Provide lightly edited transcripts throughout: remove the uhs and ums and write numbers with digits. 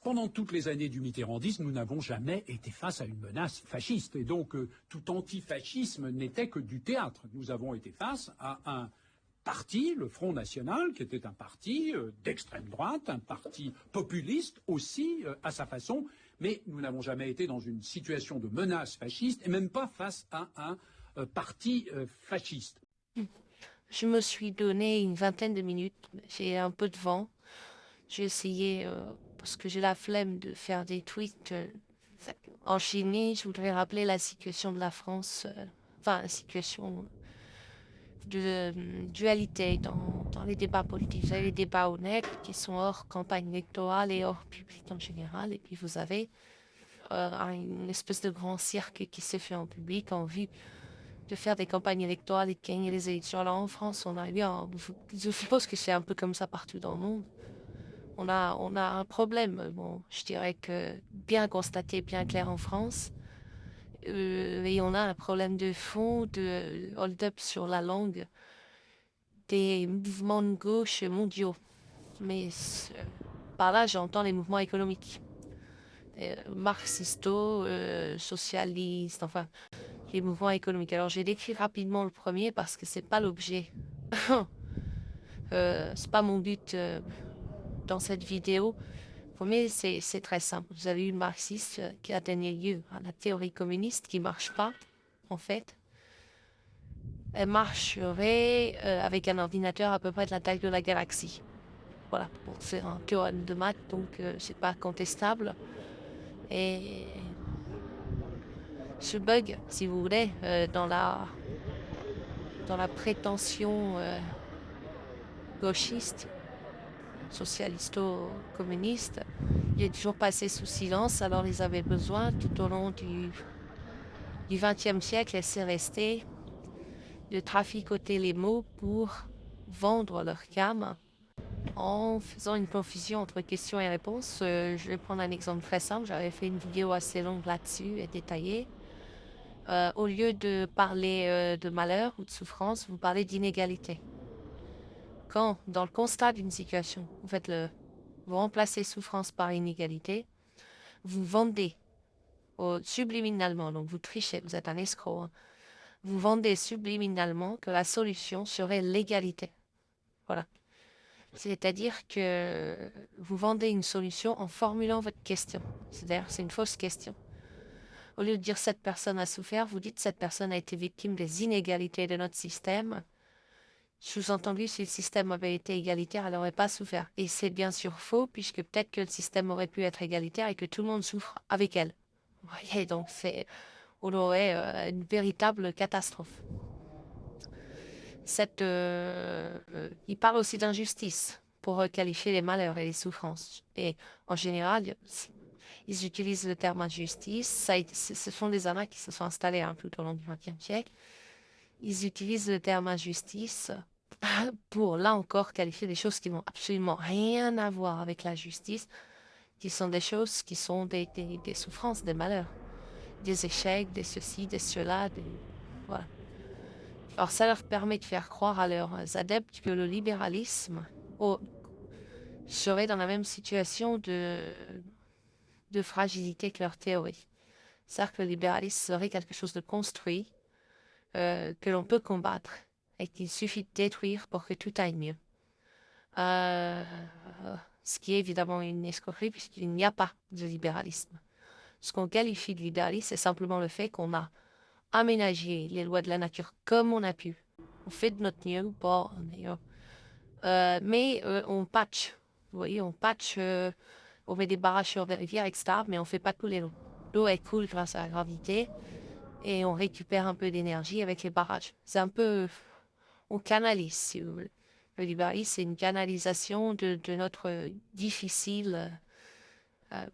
Pendant toutes les années du mitterrandisme, nous n'avons jamais été face à une menace fasciste. Et donc, tout antifascisme n'était que du théâtre. Nous avons été face à un parti, le Front National, qui était un parti d'extrême droite, un parti populiste aussi, à sa façon. Mais nous n'avons jamais été dans une situation de menace fasciste, et même pas face à un parti fasciste. Je me suis donné une vingtaine de minutes. J'ai un peu de vent. J'ai essayé, parce que j'ai la flemme de faire des tweets enchaînés. Je voudrais rappeler la situation de la France, enfin la situation de dualité dans les débats politiques. Vous avez les débats honnêtes qui sont hors campagne électorale et hors public en général. Et puis vous avez une espèce de grand cirque qui se fait en public en vue de faire des campagnes électorales et de gagner les élections. Alors en France, on a bien, je suppose que c'est un peu comme ça partout dans le monde. On a un problème, bon, je dirais que bien constaté, bien clair en France. Et on a un problème de fond, de hold-up sur la langue des mouvements de gauche mondiaux. Mais par là, j'entends les mouvements économiques. Marxisto, socialistes, enfin, les mouvements économiques. Alors j'ai décrit rapidement le premier parce que c'est pas l'objet. C'est pas mon but dans cette vidéo. Le premier, c'est très simple. Vous avez eu le marxiste qui a donné lieu à la théorie communiste qui marche pas, en fait. Elle marcherait avec un ordinateur à peu près de la taille de la galaxie. Voilà, pour faire un théorème de maths, donc c'est pas contestable. Et ce bug, si vous voulez, dans la prétention gauchiste, socialisto-communiste, il est toujours passé sous silence, alors ils avaient besoin tout au long du XXe siècle, et c'est resté, de traficoter les mots pour vendre leur gamme en faisant une confusion entre questions et réponses. Je vais prendre un exemple très simple. J'avais fait une vidéo assez longue là-dessus et détaillée. Au lieu de parler de malheur ou de souffrance, vous parlez d'inégalité. Quand, dans le constat d'une situation, vous remplacez souffrance par inégalité, vous vendez subliminalement, donc vous trichez, vous êtes un escroc, hein, vous vendez subliminalement que la solution serait l'égalité. Voilà. C'est-à-dire que vous vendez une solution en formulant votre question. C'est-à-dire, c'est une fausse question. Au lieu de dire cette personne a souffert, vous dites cette personne a été victime des inégalités de notre système. Sous-entendu, si le système avait été égalitaire, elle n'aurait pas souffert. Et c'est bien sûr faux, puisque peut-être que le système aurait pu être égalitaire et que tout le monde souffre avec elle. Vous voyez, donc on aurait une véritable catastrophe. Il parle aussi d'injustice pour qualifier les malheurs et les souffrances. Et en général, ils utilisent le terme injustice. Ce sont des arnaques qui se sont installées tout au long du XXe siècle. Ils utilisent le terme injustice pour, là encore, qualifier des choses qui n'ont absolument rien à voir avec la justice, qui sont des choses qui sont des souffrances, des malheurs, des échecs, des ceci, des cela, voilà. Alors ça leur permet de faire croire à leurs adeptes que le libéralisme serait dans la même situation de fragilité que leur théorie. C'est-à-dire que le libéralisme serait quelque chose de construit, que l'on peut combattre et qu'il suffit de détruire pour que tout aille mieux. Ce qui est évidemment une escroquerie puisqu'il n'y a pas de libéralisme. Ce qu'on qualifie de libéralisme, c'est simplement le fait qu'on a aménagé les lois de la nature comme on a pu. On fait de notre mieux, pas meilleur. Mais on patch. Vous voyez, on patch, on met des barrages sur des rivières, etc. Mais on fait pas couler l'eau. L'eau, elle coule grâce à la gravité et on récupère un peu d'énergie avec les barrages. C'est un peu... On canalise, si vous voulez. Le libéralisme, c'est une canalisation de notre difficile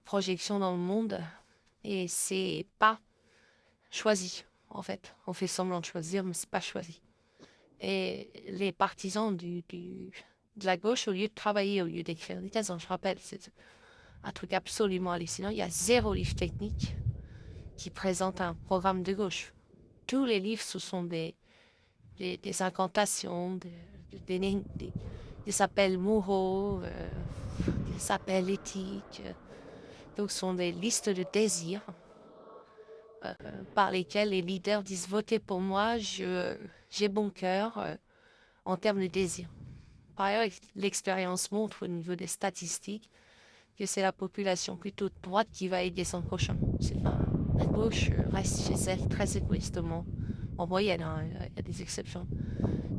projection dans le monde. Et c'est pas choisi, en fait. On fait semblant de choisir, mais c'est pas choisi. Et les partisans de la gauche, au lieu de travailler, au lieu d'écrire des thèses, je rappelle, c'est un truc absolument hallucinant. Il y a 0 livre technique qui présente un programme de gauche. Tous les livres, ce sont des incantations, des appels moraux, des appels éthiques. Donc, ce sont des listes de désirs par lesquelles les leaders disent votez pour moi, j'ai bon cœur en termes de désir. Par ailleurs, l'expérience montre au niveau des statistiques que c'est la population plutôt de droite qui va aider son prochain. C'est pas la gauche reste chez elle très égoïstement. En moyenne, hein, il y a des exceptions.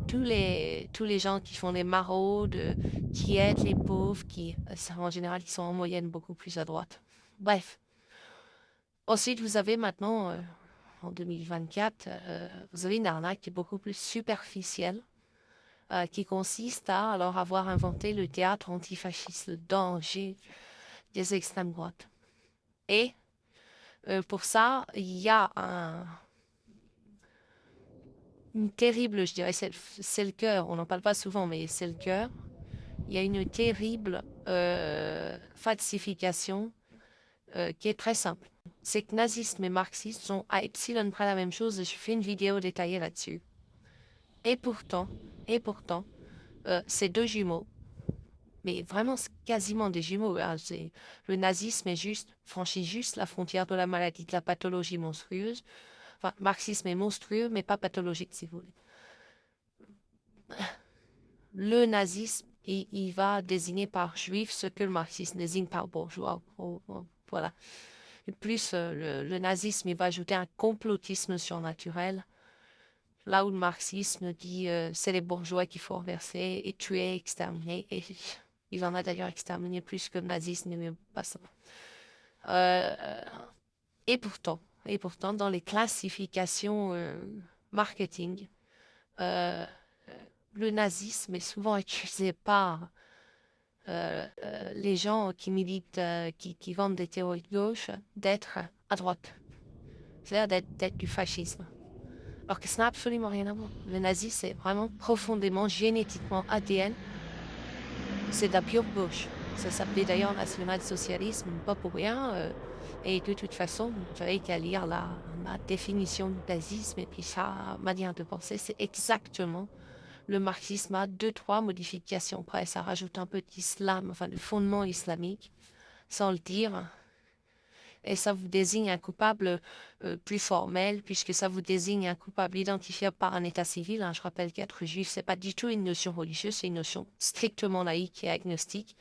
Tous les gens qui font les maraudes, qui aident les pauvres, en général, ils sont en moyenne beaucoup plus à droite. Bref. Ensuite, vous avez maintenant, en 2024, vous avez une arnaque qui est beaucoup plus superficielle, qui consiste à alors avoir inventé le théâtre antifasciste, le danger des extrêmes droites. Et pour ça, il y a une terrible, je dirais, c'est le cœur, on n'en parle pas souvent, mais c'est le cœur. Il y a une terrible falsification qui est très simple. C'est que nazisme et marxisme sont à epsilon près la même chose, et je fais une vidéo détaillée là-dessus. Et pourtant, c'est deux jumeaux, mais vraiment quasiment des jumeaux. Hein. Le nazisme franchit juste la frontière de la maladie, de la pathologie monstrueuse. Enfin, marxisme est monstrueux, mais pas pathologique, si vous voulez. Le nazisme, il va désigner par juif ce que le marxisme désigne par bourgeois. Voilà. Et plus le nazisme, il va ajouter un complotisme surnaturel. Là où le marxisme dit c'est les bourgeois qu'il faut renverser et tuer, exterminer. Et il en a d'ailleurs exterminé plus que le nazisme, mais pas ça. Et pourtant, dans les classifications marketing, le nazisme est souvent accusé par les gens qui militent, qui vendent des théories de gauche, d'être à droite. C'est-à-dire d'être du fascisme. Alors que ça n'a absolument rien à voir. Le nazisme, c'est vraiment profondément, génétiquement ADN. C'est de la pure gauche. Ça s'appelait d'ailleurs national-socialisme, pas pour rien. Et de toute façon, vous n'avez qu'à lire la définition du nazisme et puis sa manière de penser, c'est exactement. Le marxisme a 2-3 modifications près. Ça rajoute un peu d'islam, enfin de fondement islamique, sans le dire. Et ça vous désigne un coupable plus formel, puisque ça vous désigne un coupable identifiable par un état civil. Hein. Je rappelle qu'être juif, c'est pas du tout une notion religieuse, c'est une notion strictement laïque et agnostique.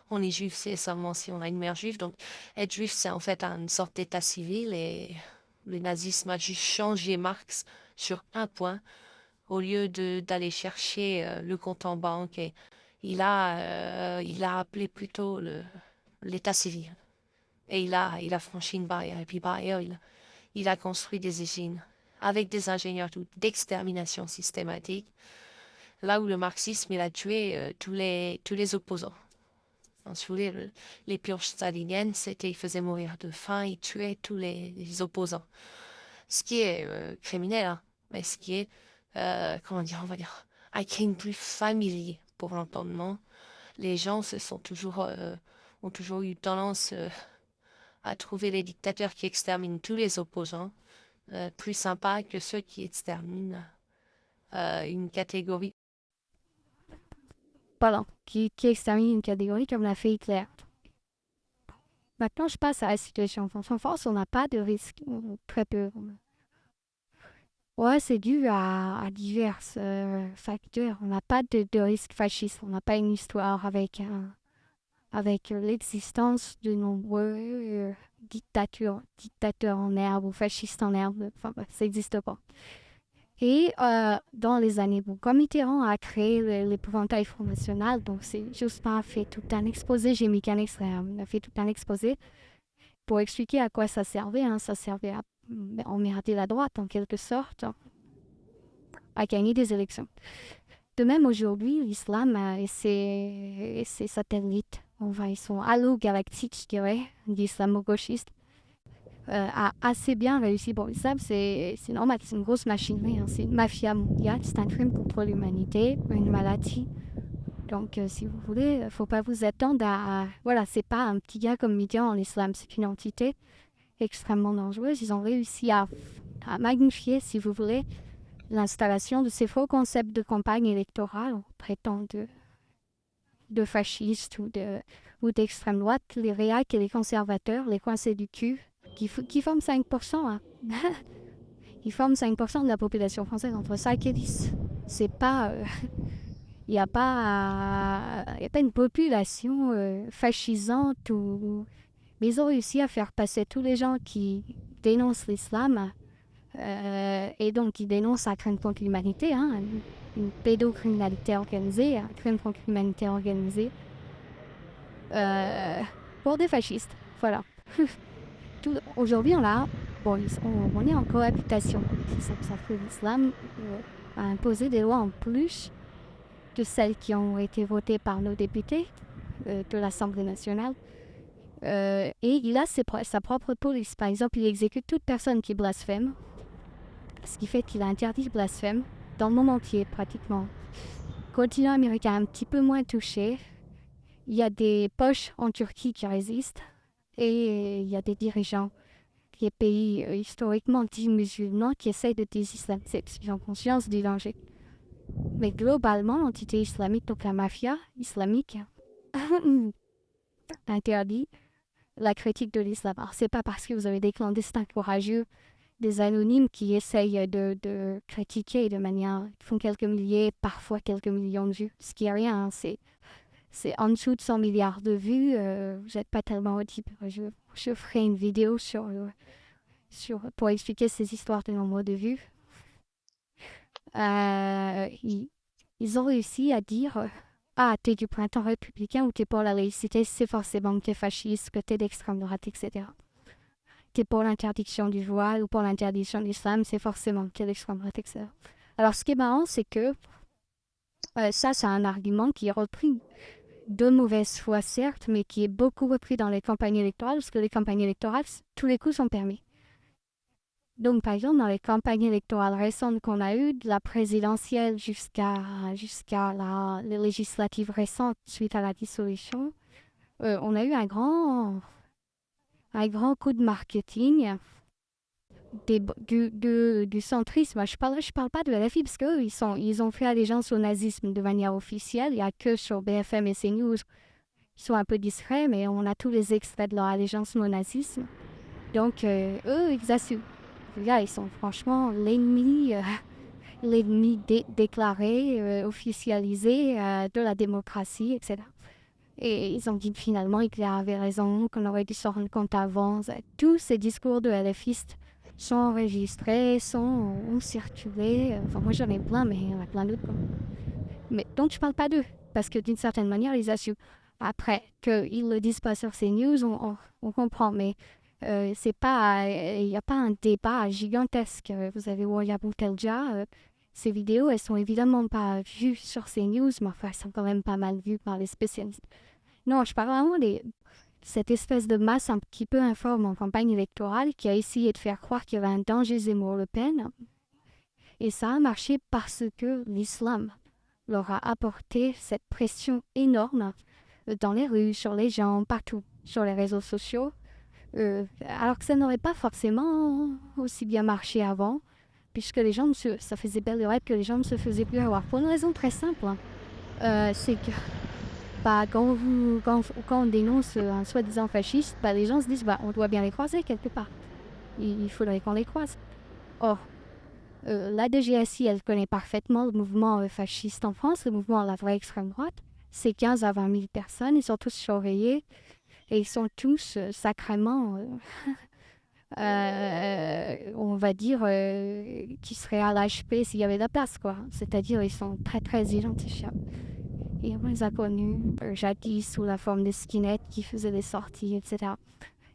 On est juif, c'est seulement si on a une mère juive. Donc, être juif, c'est en fait une sorte d'état civil. Et le nazisme a juste changé Marx sur un point. Au lieu d'aller chercher le compte en banque, et il a appelé plutôt l'état civil. Et il a franchi une barrière. Et puis par ailleurs, il a construit des usines avec des ingénieurs d'extermination systématique. Là où le marxisme, il a tué tous les opposants. Si vous voulez, les purges staliniennes, il faisait mourir de faim, il tuait tous les opposants. Ce qui est criminel, hein, mais ce qui est, on va dire, un crime plus familier pour l'entendement. Les gens ont toujours eu tendance à trouver les dictateurs qui exterminent tous les opposants plus sympas que ceux qui exterminent une catégorie. Pardon, qui extermine une catégorie comme l'a fait Hitler. Maintenant, je passe à la situation en France. On n'a pas de risque, très peu. Ouais, c'est dû à divers facteurs. On n'a pas de risque fasciste. On n'a pas une histoire avec l'existence de nombreux dictateurs en herbe ou fascistes en herbe. Enfin, ça n'existe pas. Et dans les années, comme Mitterrand a créé l'épouvantail Front National, donc Jospin a fait tout un exposé, j'ai mis qu'un extrait, on a fait tout un exposé pour expliquer à quoi ça servait. Hein. Ça servait à emmerder la droite, en quelque sorte, à gagner des élections. De même, aujourd'hui, l'islam et ses satellites, ils sont allo-galactiques, je dirais, d'islamo-gauchistes, a assez bien réussi. Bon, l'islam, c'est normal, c'est une grosse machinerie, hein, c'est une mafia mondiale, c'est un crime contre l'humanité, une maladie. Donc, si vous voulez, il ne faut pas vous attendre à... Voilà, c'est pas un petit gars comme Mitterrand en islam, c'est une entité extrêmement dangereuse. Ils ont réussi à magnifier, si vous voulez, l'installation de ces faux concepts de campagne électorale en traitant de fascistes ou de ou d'extrême droite, les réacs et les conservateurs, les coincés du cul, qui forment 5%. Hein. Ils forment 5% de la population française, entre 5 et 10. C'est pas... il n'y a pas une population fascisante mais ils ont réussi à faire passer tous les gens qui dénoncent l'islam et donc qui dénoncent un crime contre l'humanité, hein, une pédocriminalité organisée, un crime contre l'humanité organisé, pour des fascistes. Voilà. Aujourd'hui, on est en cohabitation. Ça fait l'islam a imposé des lois en plus de celles qui ont été votées par nos députés de l'Assemblée nationale. Et il a sa propre police. Par exemple, il exécute toute personne qui blasphème, ce qui fait qu'il a interdit le blasphème dans le monde entier, pratiquement. Continent américain un petit peu moins touché. Il y a des poches en Turquie qui résistent et il y a des dirigeants des pays historiquement dits musulmans qui essayent de désislamiser parce qu'ils ont conscience du danger. Mais globalement, l'entité islamique, donc la mafia islamique, interdit la critique de l'islam. Alors, c'est pas parce que vous avez des clandestins courageux, des anonymes qui essayent de critiquer de manière... Ils font quelques milliers, parfois quelques millions de vues, ce qui est rien. Hein, c'est en dessous de 100 milliards de vues. Vous n'êtes pas tellement audible. Je ferai une vidéo pour expliquer ces histoires de nombre de vues. Ils ont réussi à dire t'es du printemps républicain ou t'es pour la laïcité, c'est forcément que t'es fasciste, que t'es d'extrême droite, etc. T'es pour l'interdiction du voile ou pour l'interdiction de l'islam, c'est forcément que t'es d'extrême droite, etc. Alors ce qui est marrant, c'est que ça, c'est un argument qui est repris de mauvaise foi, certes, mais qui est beaucoup repris dans les campagnes électorales, parce que les campagnes électorales, tous les coups sont permis. Donc, par exemple, dans les campagnes électorales récentes qu'on a eues, de la présidentielle jusqu'à les législatives récentes suite à la dissolution, on a eu un grand coup de marketing du centrisme. Je parle pas de LFI parce qu'eux, ils ont fait allégeance au nazisme de manière officielle. Il n'y a que sur BFM et CNews. Ils sont un peu discrets, mais on a tous les extraits de leur allégeance au nazisme. Donc, eux, ils assument. Les gars, ils sont franchement l'ennemi déclaré, officialisé de la démocratie, etc. Et ils ont dit finalement Hitler avait raison, qu'on aurait dû s'en rendre compte avant. Tous ces discours de LFistes sont enregistrés, ont circulé. Enfin, moi j'en ai plein, mais il y en a plein d'autres. Mais donc je parle pas d'eux, parce que d'une certaine manière, ils assument. Après, qu'ils le disent pas sur ces news, on comprend, mais c'est pas, il n'y a pas un débat gigantesque. Vous avez Warya Boutelja, ces vidéos, elles sont évidemment pas vues sur ces news, mais enfin, elles sont quand même pas mal vues par les spécialistes. Non, je parle vraiment de cette espèce de masse un petit peu informe en campagne électorale qui a essayé de faire croire qu'il y avait un danger Zemmour-Le Pen. Et ça a marché parce que l'islam leur a apporté cette pression énorme dans les rues, sur les gens, partout, sur les réseaux sociaux. Alors que ça n'aurait pas forcément aussi bien marché avant, puisque les gens ça faisait belle lurette que les gens ne se faisaient plus avoir. Pour une raison très simple, c'est que quand on dénonce un soi-disant fasciste, les gens se disent on doit bien les croiser quelque part. Il faudrait qu'on les croise. Or, la DGSI, elle connaît parfaitement le mouvement fasciste en France, le mouvement de la vraie extrême droite. C'est 15 à 20 000 personnes, ils sont tous surveillés. Et ils sont tous sacrément, on va dire, qui seraient à l'HP s'il y avait de la place, quoi. C'est-à-dire, ils sont très, très identifiables. Et on les a connus jadis sous la forme des skinheads qui faisaient des sorties, etc.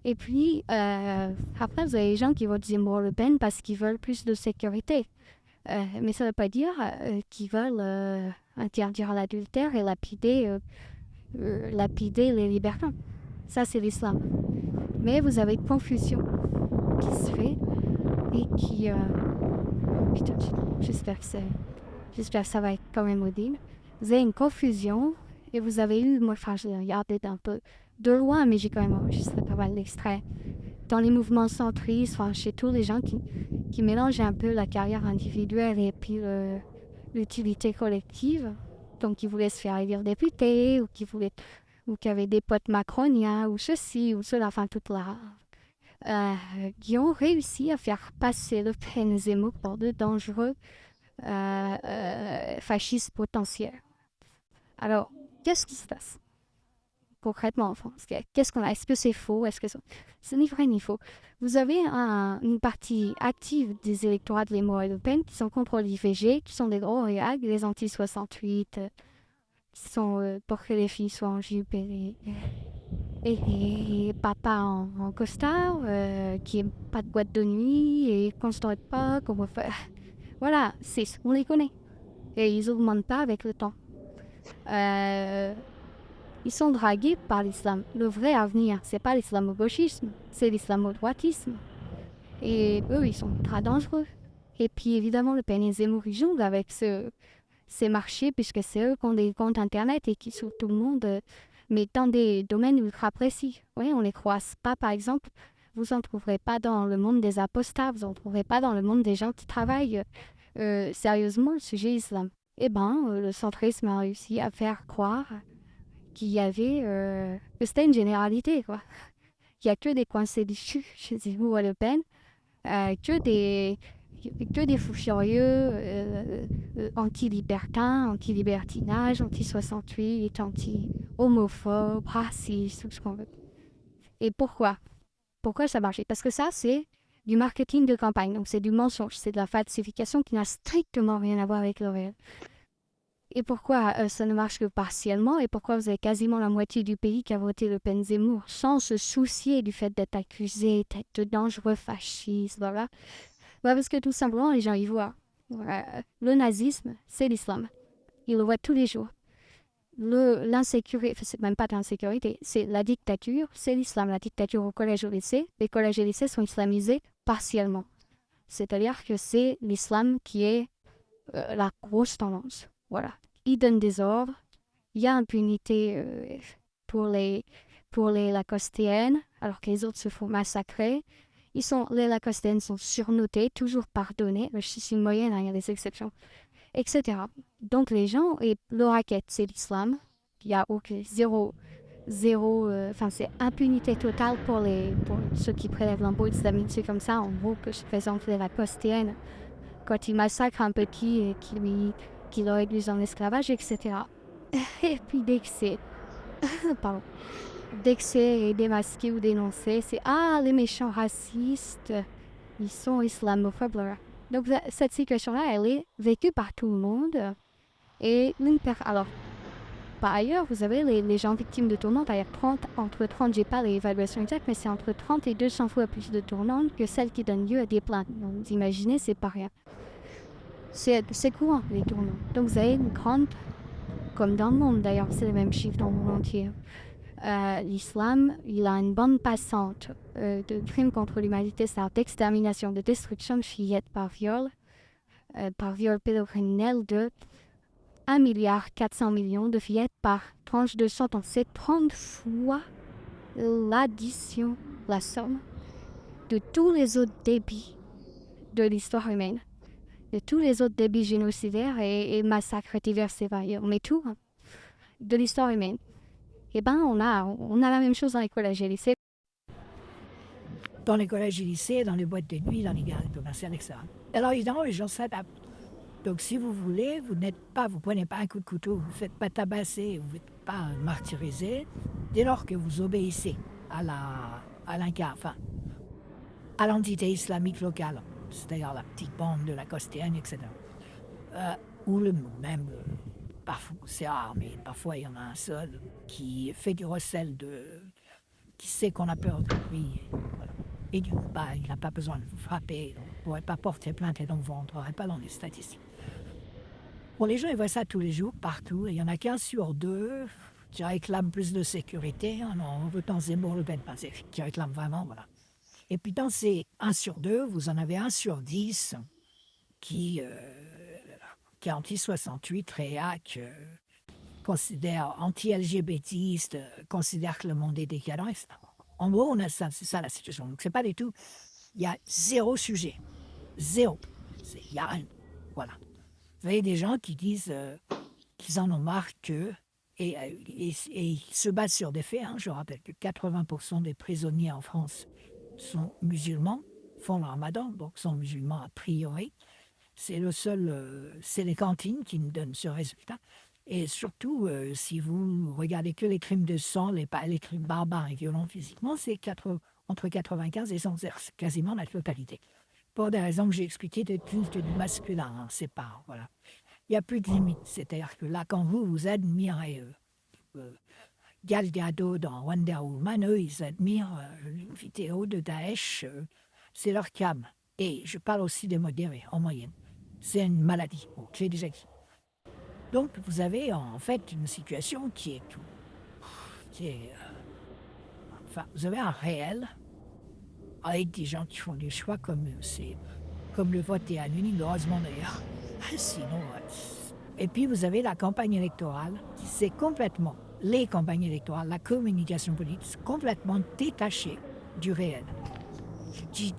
Et puis, après, vous avez les gens qui votent Zemmour-Le Pen parce qu'ils veulent plus de sécurité. Mais ça ne veut pas dire qu'ils veulent interdire l'adultère et lapider les libertins. Ça, c'est l'islam. Mais vous avez une confusion qui se fait et qui... Putain, j'espère que ça va être quand même audible. Vous avez une confusion et vous avez eu... Moi, je l'ai regardé d'un peu de loin, mais j'ai quand même enregistré pas mal d'extraits. Dans les mouvements centristes, chez tous les gens qui mélangent un peu la carrière individuelle et puis l'utilité collective. Donc, qui voulaient se faire élire député ou qui voulaient ou qui avaient des potes macroniens, ou ceci, ou cela, enfin tout là, qui ont réussi à faire passer Le Pen et Zemmour pour de dangereux fascistes potentiels. Alors, qu'est-ce qui se passe concrètement en France? Qu'est-ce qu'on a? Est-ce que c'est faux? Est-ce que c'est ni vrai ni faux? Vous avez une partie active des électorats de Zemmour et Le Pen qui sont contre l'IVG, qui sont des gros réacs, les anti-68, qui sont pour que les filles soient en jupe et papa en costard, qui n'aiment pas de boîte de nuit et qu'on ne se drogue pas, qu'on va faire. Voilà, on les connaît. Et ils n'augmentent pas avec le temps. Ils sont dragués par l'islam. Le vrai avenir, c'est pas l'islamo-gauchisme, c'est l'islamo-droitisme. Et eux, ils sont très dangereux. Et puis évidemment, Le Pen et Zemmour, ils jouent avec ces marchés, puisque c'est eux qui ont des comptes internet et qui sont tout le monde, mais dans des domaines ultra précis. Oui, on ne les croise pas, par exemple. Vous n'en trouverez pas dans le monde des apostats, vous n'en trouverez pas dans le monde des gens qui travaillent sérieusement le sujet islam. Eh bien, le centrisme a réussi à faire croire qu'il y avait, que c'était une généralité, quoi. Il n'y a que des coincés du cul chez Zemmour et Le Pen, que des fous furieux, anti-libertins, anti-libertinage, anti-68, anti-homophobes, racistes, tout ce qu'on veut. Et pourquoi? Pourquoi ça marche? Parce que ça, c'est du marketing de campagne, donc c'est du mensonge, c'est de la falsification qui n'a strictement rien à voir avec le réel. Et pourquoi ça ne marche que partiellement? Et pourquoi vous avez quasiment la moitié du pays qui a voté Le Pen Zemmour sans se soucier du fait d'être accusé, d'être de dangereux fascistes, voilà. Bah parce que tout simplement, les gens y voient. Le nazisme, c'est l'islam. Ils le voient tous les jours. L'insécurité, enfin, c'est même pas de l'insécurité, c'est la dictature, c'est l'islam. La dictature au collège et au lycée, les collèges et lycées sont islamisés partiellement. C'est-à-dire que c'est l'islam qui est la grosse tendance. Voilà. Ils donnent des ordres. Il y a impunité pour les Lacostéennes, alors que les autres se font massacrer. Les Lacostéennes sont surnotés, toujours pardonnés. C'est une moyenne, hein, il y a des exceptions, etc. Donc les gens, et le racket, c'est l'islam. Il y a c'est impunité totale pour ceux qui prélèvent l'impôt islamique. C'est comme ça, en gros, que se présentent les Lacostéennes quand ils massacrent un petit et qui le réduisent en esclavage, etc. Et puis dès que c'est démasqué ou dénoncé, c'est les méchants racistes, ils sont islamophobes. Donc cette situation-là, elle est vécue par tout le monde. Et alors, par ailleurs, vous avez les gens victimes de tourmentes, entre 30, j'ai pas l'évaluation exacte, mais c'est entre 30 et 200 fois plus de tourmentes que celles qui donnent lieu à des plaintes. Donc vous imaginez, c'est pas rien. C'est courant, les tourmentes. Donc vous avez une grande, comme dans le monde d'ailleurs, c'est les mêmes chiffres dans le monde entier. L'islam, il a une bande passante de crimes contre l'humanité, c'est-à-dire d'extermination, de destruction de fillettes par viol pédocriminel de 1,4 milliard de fillettes par tranche de 100 ans. C'est 30 fois l'addition, la somme de tous les autres débits de l'histoire humaine, de tous les autres débits génocidaires et massacres divers et variés. On met tout de l'histoire humaine. Eh bien, on a la même chose dans les collèges et lycées. Dans les collèges et lycées, dans les boîtes de nuit, dans les galeries commerciales, etc. Alors évidemment, les gens s'adaptent. Donc si vous voulez, vous prenez pas un coup de couteau, vous ne faites pas tabasser, vous ne faites pas martyriser, dès lors que vous obéissez à l'entité islamique locale, c'est-à-dire la petite bande de la Costéenne, etc. Ou parfois c'est rare, mais parfois il y en a un seul qui fait du recel qui sait qu'on a peur de lui. Voilà. Et du coup, il n'a pas besoin de vous frapper, on ne pourrait pas porter plainte et donc vous ne rentrerez pas dans les statistiques. Bon, les gens ils voient ça tous les jours, partout, et il y en a qu'un sur deux qui réclament plus de sécurité, en votant Zemmour Le Pen, qui réclament vraiment, voilà. Et puis dans ces 1 sur 2, vous en avez 1 sur 10 qui est anti-68, réac, considère anti-LGBTiste, considère que le monde est décadent, etc. En gros, c'est ça la situation. Donc c'est pas du tout, il y a 0 sujet. 0. Il y a rien. Voilà. Vous avez des gens qui disent qu'ils en ont marre que Et il se base sur des faits. Je rappelle que 80% des prisonniers en France sont musulmans, font le ramadan, donc sont musulmans a priori. C'est c'est les cantines qui nous donnent ce résultat. Et surtout, si vous regardez que les crimes de sang, les crimes barbares et violents physiquement, c'est entre 95 et 100 heures, c'est quasiment la totalité. Pour des raisons que j'ai expliquées de culte du masculin, c'est pas, voilà. Il n'y a plus de limite. C'est-à-dire que là, quand vous admirez Gal Gadot dans Wonder Woman, eux, ils admirent les vidéos de Daesh, c'est leur cam. Et je parle aussi des modérés, en moyenne. C'est une maladie, bon, j'ai déjà dit. Donc, vous avez en fait une situation qui est tout. Enfin, vous avez un réel avec des gens qui font des choix comme le vote est anonyme, heureusement d'ailleurs. Sinon, et puis vous avez la campagne électorale qui s'est complètement, les campagnes électorales, la communication politique, complètement détachée du réel. Qui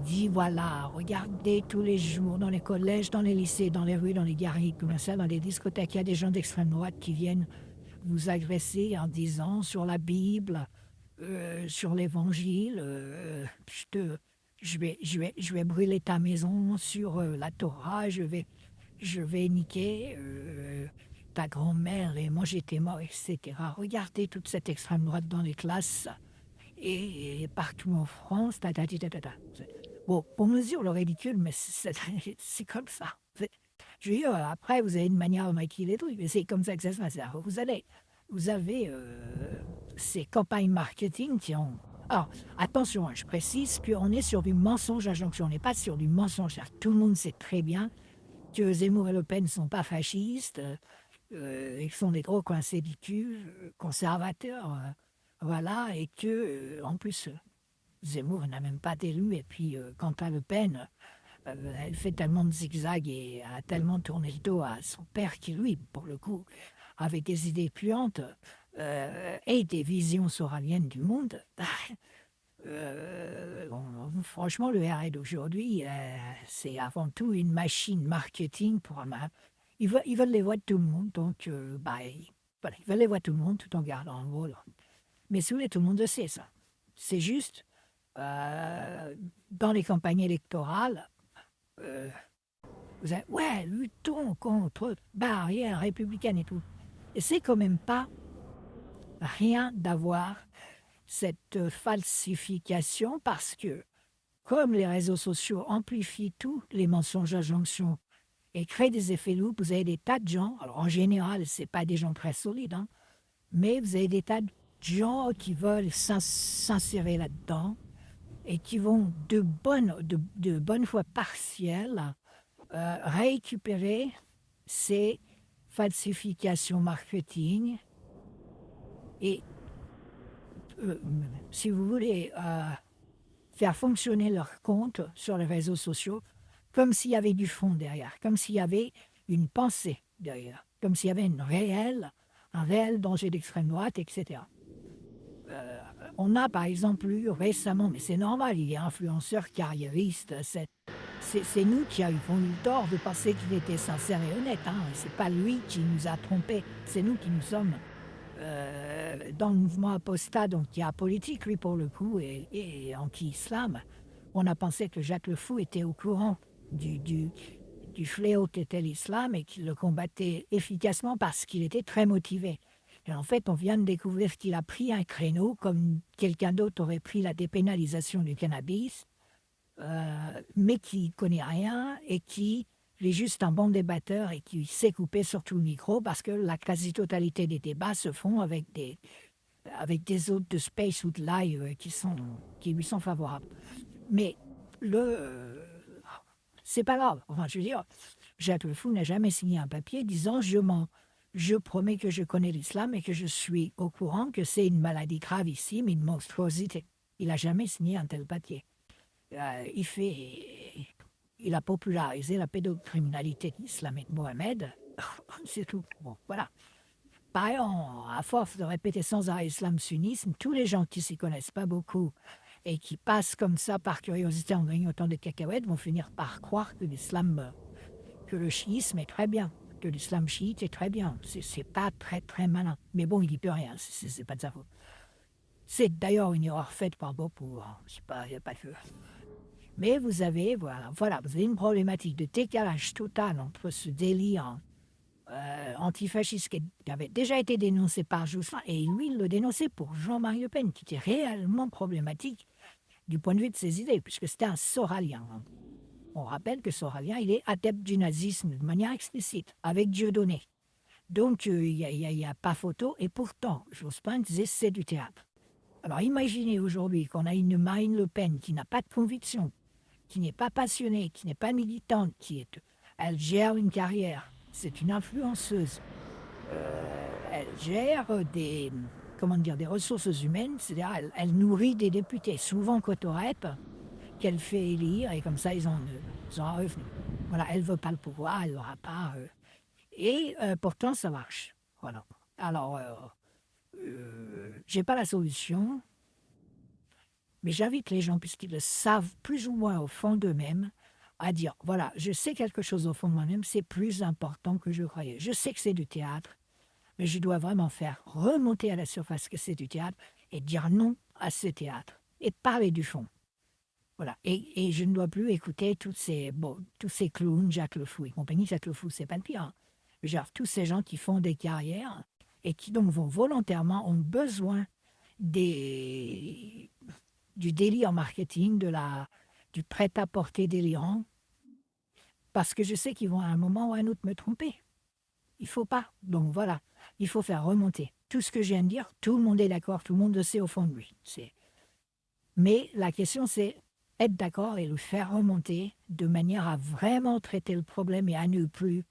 dit, voilà, regardez tous les jours dans les collèges, dans les lycées, dans les rues, dans les garies, comme ça, dans les discothèques, il y a des gens d'extrême droite qui viennent vous agresser en disant sur la Bible, sur l'Évangile, je vais brûler ta maison, sur la Torah, je vais niquer ta grand-mère et moi j'étais mort, etc. Regardez toute cette extrême droite dans les classes et partout en France. Bon, on mesure le ridicule, mais c'est comme ça. Je veux dire, après, vous avez une manière de maquiller les trucs, mais c'est comme ça que ça se passe. Vous avez ces campagnes marketing qui ont... Alors, attention, je précise qu'on est sur du mensonge à jonction, on n'est pas sur du mensonge. Tout le monde sait très bien que Zemmour et Le Pen ne sont pas fascistes, ils sont des gros coincés du cul, conservateurs, voilà, et que, en plus, Zemmour n'a même pas d'élu, et puis, quant à Le Pen, elle fait tellement de zigzags et a tellement tourné le dos à son père qui, lui, pour le coup, avait des idées puantes et des visions soraliennes du monde. Franchement, le RN d'aujourd'hui, c'est avant tout une machine marketing pour... Ils veulent les voix de tout le monde, donc voilà, ils veulent les voix de tout le monde tout en gardant en gros. Mais si vous voulez, tout le monde le sait, ça. C'est juste, dans les campagnes électorales, vous avez, ouais, luttons contre barrières républicaines et tout. Et c'est quand même pas rien d'avoir cette falsification parce que, comme les réseaux sociaux amplifient tous les mensonges à jonction et créent des effets loupes, vous avez des tas de gens, alors en général, ce n'est pas des gens très solides, mais vous avez des tas de gens qui veulent s'insérer là-dedans et qui vont de bonne foi partielle récupérer ces falsifications marketing et si vous voulez faire fonctionner leur compte sur les réseaux sociaux comme s'il y avait du fond derrière, comme s'il y avait une pensée derrière, comme s'il y avait un réel danger d'extrême droite, etc. On a par exemple eu récemment, mais c'est normal, il est influenceur carriériste, c'est nous qui avons eu le tort de penser qu'il était sincère et honnête. C'est pas lui qui nous a trompés, c'est nous qui nous sommes dans le mouvement apostat, donc qui est apolitique, lui pour le coup, et anti-islam. On a pensé que Jacques le Fou était au courant du fléau qu'était l'islam et qu'il le combattait efficacement parce qu'il était très motivé. Et en fait, on vient de découvrir qu'il a pris un créneau comme quelqu'un d'autre aurait pris la dépénalisation du cannabis, mais qui ne connaît rien et qui est juste un bon débatteur et qui sait couper surtout le micro parce que la quasi-totalité des débats se font avec des hôtes de Space ou de Live qui lui sont favorables. Mais c'est pas grave. Enfin, je veux dire, Jacques Le Fou n'a jamais signé un papier disant je promets que je connais l'islam et que je suis au courant que c'est une maladie gravissime, une monstruosité. Il n'a jamais signé un tel papier. Il a popularisé la pédocriminalité islamique Mohamed. C'est tout. Bon, voilà. Pareil, à force de répéter sans arrêt islam-sunnisme, tous les gens qui ne s'y connaissent pas beaucoup et qui passent comme ça par curiosité en grignotant des cacahuètes vont finir par croire que l'islam, que le chiisme est très bien. que l'islam chiite est très bien. C'est pas très très malin. Mais bon, il n'y peut rien, c'est pas de sa faute. C'est d'ailleurs une erreur faite par beaucoup. Je sais pas, il n'y a pas de... Mais vous avez, voilà, vous avez une problématique de décalage total entre ce délire antifasciste qui avait déjà été dénoncé par Jospin et lui, il le dénonçait pour Jean-Marie Le Pen, qui était réellement problématique du point de vue de ses idées, puisque c'était un soralien. On rappelle que Soralien, il est adepte du nazisme de manière explicite, avec Dieudonné. Donc, il n'y a pas photo, et pourtant, Jospin disait c'est du théâtre. Alors, imaginez aujourd'hui qu'on a une Marine Le Pen qui n'a pas de conviction, qui n'est pas passionnée, qui n'est pas militante, elle gère une carrière, c'est une influenceuse. Elle gère des ressources humaines, c'est-à-dire elle nourrit des députés, souvent Cotorep, qu'elle fait élire, et comme ça, ils ont un revenu. Voilà, elle ne veut pas le pouvoir, elle n'aura pas... Et pourtant, ça marche. Voilà. Alors, je n'ai pas la solution, mais j'invite les gens, puisqu'ils le savent plus ou moins au fond d'eux-mêmes, à dire, voilà, je sais quelque chose au fond de moi-même, c'est plus important que je croyais. Je sais que c'est du théâtre, mais je dois vraiment faire remonter à la surface que c'est du théâtre et dire non à ce théâtre et parler du fond. Voilà. Et je ne dois plus écouter tous ces clowns, Jacques Le Fou et compagnie. Jacques Le Fou, c'est pas le pire. Hein. Genre, tous ces gens qui font des carrières et qui donc vont volontairement, ont besoin du délire marketing, du prêt-à-porter délirant, parce que je sais qu'ils vont à un moment ou à un autre me tromper. Il ne faut pas. Donc voilà, il faut faire remonter. Tout ce que je viens de dire, tout le monde est d'accord, tout le monde le sait au fond de lui. Mais la question, c'est être d'accord et le faire remonter de manière à vraiment traiter le problème et à ne plus